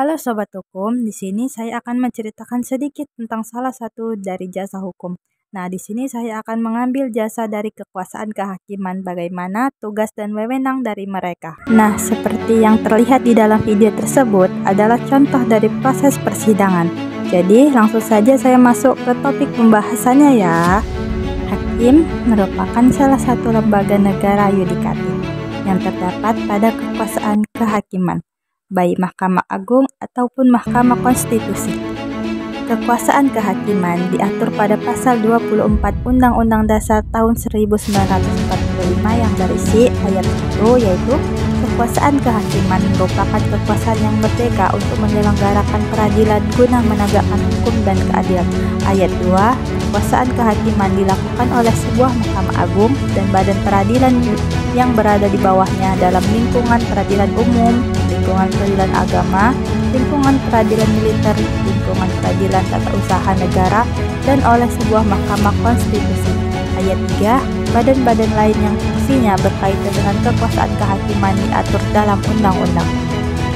Halo Sobat Hukum, di sini saya akan menceritakan sedikit tentang salah satu dari jasa hukum. Nah, di sini saya akan mengambil jasa dari kekuasaan kehakiman, bagaimana tugas dan wewenang dari mereka. Nah, seperti yang terlihat di dalam video tersebut adalah contoh dari proses persidangan. Jadi, langsung saja saya masuk ke topik pembahasannya ya. Hakim merupakan salah satu lembaga negara yudikatif yang terdapat pada kekuasaan kehakiman, baik Mahkamah Agung ataupun Mahkamah Konstitusi. Kekuasaan kehakiman diatur pada pasal 24 Undang-Undang Dasar tahun 1945 yang berisi ayat 1, yaitu kekuasaan kehakiman merupakan kekuasaan yang merdeka untuk menyelenggarakan peradilan guna menegakkan hukum dan keadilan. Ayat 2, kekuasaan kehakiman dilakukan oleh sebuah Mahkamah Agung dan badan peradilan yang berada di bawahnya dalam lingkungan peradilan umum, lingkungan peradilan agama, lingkungan peradilan militer, lingkungan peradilan tata usaha negara, dan oleh sebuah Mahkamah Konstitusi. Ayat 3, badan-badan lain yang fungsinya berkaitan dengan kekuasaan kehakiman diatur dalam undang-undang.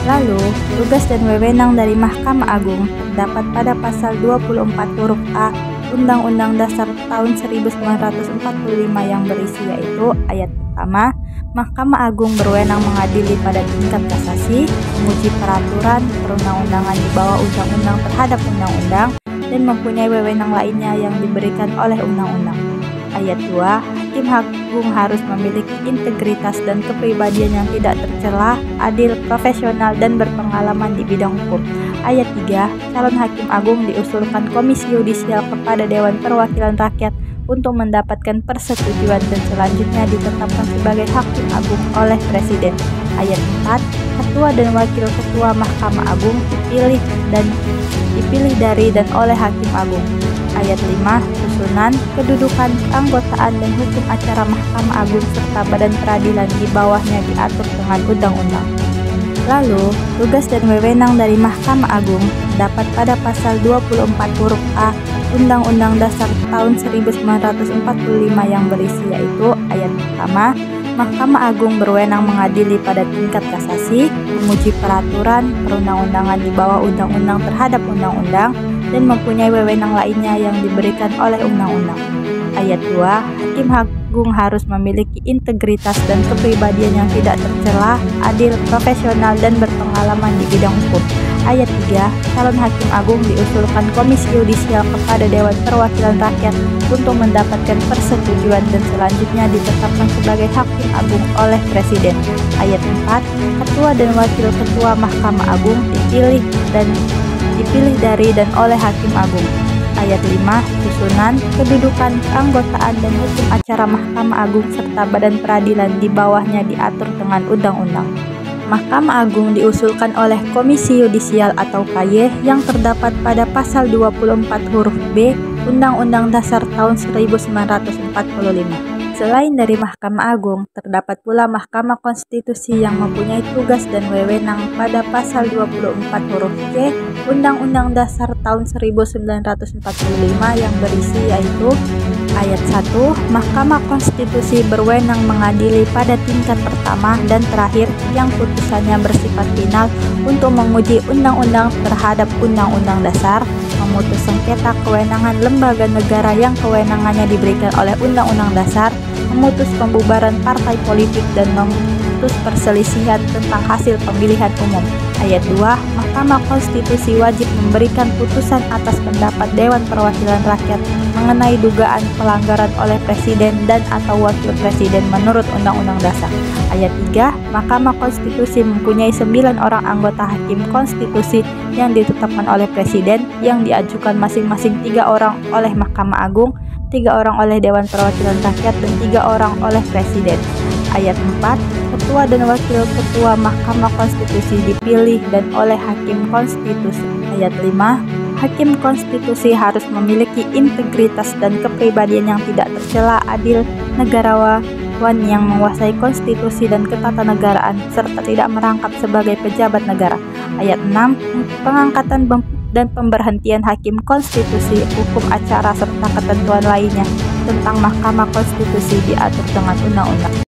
Lalu, tugas dan wewenang dari Mahkamah Agung terdapat pada pasal 24 huruf A Undang-Undang Dasar tahun 1945 yang berisi, yaitu ayat pertama, Mahkamah Agung berwenang mengadili pada tingkat kasasi, menguji peraturan perundang-undangan di bawah undang-undang terhadap undang-undang, dan mempunyai wewenang lainnya yang diberikan oleh undang-undang. Ayat 2, Hakim Agung harus memiliki integritas dan kepribadian yang tidak tercela, adil, profesional, dan berpengalaman di bidang hukum. Ayat 3, calon Hakim Agung diusulkan Komisi Yudisial kepada Dewan Perwakilan Rakyat untuk mendapatkan persetujuan dan selanjutnya ditetapkan sebagai Hakim Agung oleh Presiden. Ayat 4, Ketua dan Wakil Ketua Mahkamah Agung dipilih dari dan oleh Hakim Agung. Ayat 5, susunan, kedudukan, keanggotaan, dan hukum acara Mahkamah Agung serta badan peradilan di bawahnya diatur dengan undang-undang. Lalu, tugas dan wewenang dari Mahkamah Agung dapat pada pasal 24 huruf A Undang-Undang Dasar tahun 1945 yang berisi, yaitu ayat pertama, Mahkamah Agung berwenang mengadili pada tingkat kasasi, menguji peraturan perundang-undangan di bawah undang-undang terhadap undang-undang, dan mempunyai wewenang lainnya yang diberikan oleh undang-undang. Ayat 2, Hakim Agung harus memiliki integritas dan kepribadian yang tidak tercela, adil, profesional, dan berpengalaman di bidang hukum. Ayat 3, calon Hakim Agung diusulkan Komisi Yudisial kepada Dewan Perwakilan Rakyat untuk mendapatkan persetujuan dan selanjutnya ditetapkan sebagai Hakim Agung oleh Presiden. Ayat 4, Ketua dan Wakil Ketua Mahkamah Agung dipilih dari dan oleh Hakim Agung. Ayat 5, susunan, kedudukan, keanggotaan, dan hukum acara Mahkamah Agung serta badan peradilan di bawahnya diatur dengan undang-undang. Mahkamah Agung diusulkan oleh Komisi Yudisial atau KY yang terdapat pada pasal 24 huruf B Undang-Undang Dasar tahun 1945. Selain dari Mahkamah Agung, terdapat pula Mahkamah Konstitusi yang mempunyai tugas dan wewenang pada pasal 24 huruf C Undang-Undang Dasar tahun 1945 yang berisi, yaitu ayat 1, Mahkamah Konstitusi berwenang mengadili pada tingkat pertama dan terakhir yang putusannya bersifat final untuk menguji undang-undang terhadap undang-undang dasar, memutus sengketa kewenangan lembaga negara yang kewenangannya diberikan oleh undang-undang dasar, memutus pembubaran partai politik, dan memutus perselisihan tentang hasil pemilihan umum. Ayat 2, Mahkamah Konstitusi wajib memberikan putusan atas pendapat Dewan Perwakilan Rakyat mengenai dugaan pelanggaran oleh Presiden dan atau Wakil Presiden menurut Undang-Undang Dasar. Ayat 3, Mahkamah Konstitusi mempunyai 9 orang anggota Hakim Konstitusi yang ditetapkan oleh Presiden, yang diajukan masing-masing 3 orang oleh Mahkamah Agung, 3 orang oleh Dewan Perwakilan Rakyat, dan 3 orang oleh Presiden. Ayat 4, Ketua dan Wakil Ketua Mahkamah Konstitusi dipilih dan oleh Hakim Konstitusi. Ayat 5, Hakim Konstitusi harus memiliki integritas dan kepribadian yang tidak tercela, adil, negarawan yang menguasai konstitusi dan ketatanegaraan, serta tidak merangkap sebagai pejabat negara. Ayat 6, pengangkatan dan pemberhentian Hakim Konstitusi, hukum acara, serta ketentuan lainnya tentang Mahkamah Konstitusi diatur dengan undang-undang.